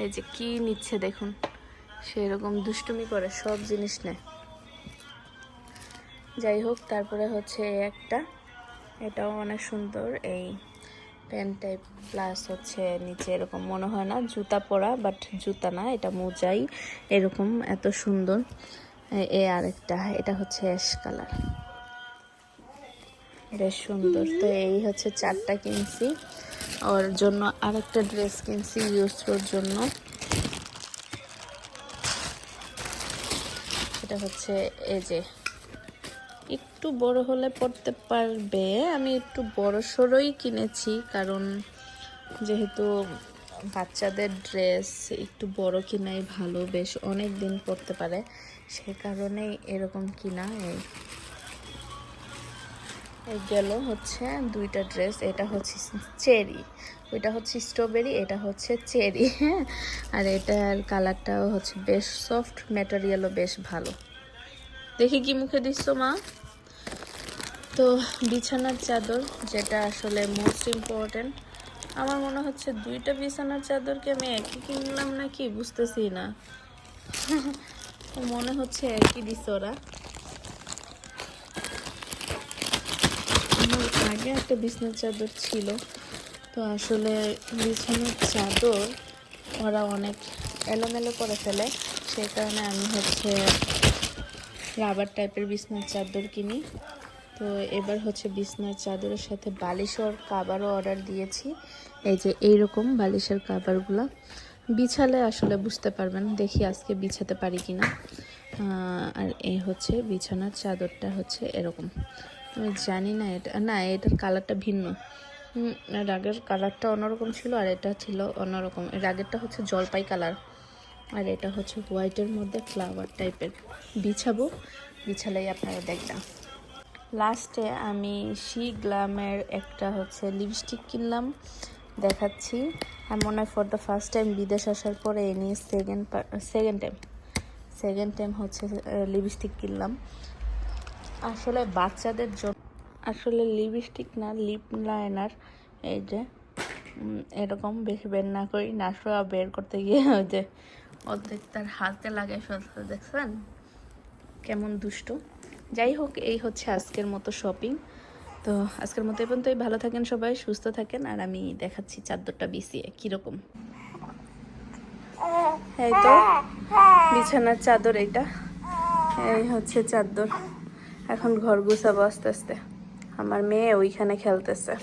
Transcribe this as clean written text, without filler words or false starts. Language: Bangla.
এই যে কি নিচ্ছে দেখুন, সেরকম দুষ্টুমি করে সব জিনিস নেয়। যাই হোক, তারপরে হচ্ছে একটা, এটাও অনেক সুন্দর, এই প্যান্ট টাইপ প্লাস হচ্ছে নিচে এরকম মনে হয় না জুতা পরা, বাট জুতা না, এটা মোজাই এরকম এত সুন্দর। আরেকটা, এটা হচ্ছে অ্যাশ কালার, বেশ সুন্দর। তো এই হচ্ছে 4টা কিনছি। ওর জন্য আরেকটা ড্রেস কিনছি ইউসরোর জন্য, এটা হচ্ছে এই যে একটু বড় হলে পড়তে পারবে। আমি একটু বড় সড়ই কিনেছি, কারণ যেহেতু বাচ্চাদের ড্রেস একটু বড় কিনাই ভালো, বেশ অনেক দিন পরতে পারে, সে কারণেই এরকম কিনা। এই গেল হচ্ছে 2টা ড্রেস। এটা হচ্ছে চেরি, ওইটা হচ্ছে স্ট্রবেরি, এটা হচ্ছে চেরি। হ্যাঁ, আর এটার কালারটাও হচ্ছে বেশ সফট, ম্যাটেরিয়ালও বেশ ভালো। দেখি কি মুখে দিচ্ছ মা। তো বিছানার চাদর, যেটা আসলে মোস্ট ইম্পর্টেন্ট, আমার মনে হচ্ছে 2টা বিছানার চাদরকে আমি একই কিনলাম নাকি বুঝতেছি না। মনে হচ্ছে একই দিছে ওরা। আমার আগে একটা বিছানার চাদর ছিল, তো আসলে বিছানার চাদর ওরা অনেক এলোমেলো করে ফেলে, সেই কারণে আমি হচ্ছে রাবার টাইপের বিছানার চাদর কিনি। তো এবার হচ্ছে বিছানার চাদরের সাথে বালিশের কাভারও অর্ডার দিয়েছি। এই যে এইরকম বালিশের কাভারগুলো বিছালে আসলে বুঝতে পারবেন, দেখি আজকে বিছাতে পারি কিনা। আর এই হচ্ছে বিছানার চাদরটা হচ্ছে এরকম, আমি জানি না এটা, না এটার কালারটা ভিন্ন। আর আগের কালারটা অন্যরকম ছিল, আর এটা ছিল অন্যরকম। এর আগেরটা হচ্ছে জলপাই কালার, আর এটা হচ্ছে হোয়াইটের মধ্যে ফ্লাওয়ার টাইপের। বিছাবো, বিছালেই আপনারা দেখবেন। লাস্টে আমি শি গ্লামের একটা হচ্ছে লিপস্টিক কিনলাম, দেখাচ্ছি। আর মনে হয় ফর দ্য ফার্স্ট টাইম বিদেশ আসার পরে এনে সেকেন্ড টাইম হচ্ছে লিপস্টিক কিনলাম। আসলে বাচ্চাদের জন্য, আসলে লিপস্টিক না, লিপ লাইনার। এই যে এরকম বেশি বের না করি, নাশোয়া বের করতে গিয়ে ওই যে অর্ধেক তার হাতে লাগাই ফেলতে, দেখছেন কেমন দুষ্ট। যাই হোক, এই হচ্ছে আজকের মতো শপিং। তো আজকের মতো এই পর্যন্তই। ভালো থাকেন সবাই, সুস্থ থাকেন। আর আমি দেখাচ্ছি চাদরটা বিছিয়ে কীরকম। এই তো বিছানার চাদর, এটা এই হচ্ছে চাদর। এখন ঘর গুছাবো আস্তে আস্তে। আমার মেয়ে ওইখানে খেলতেছে।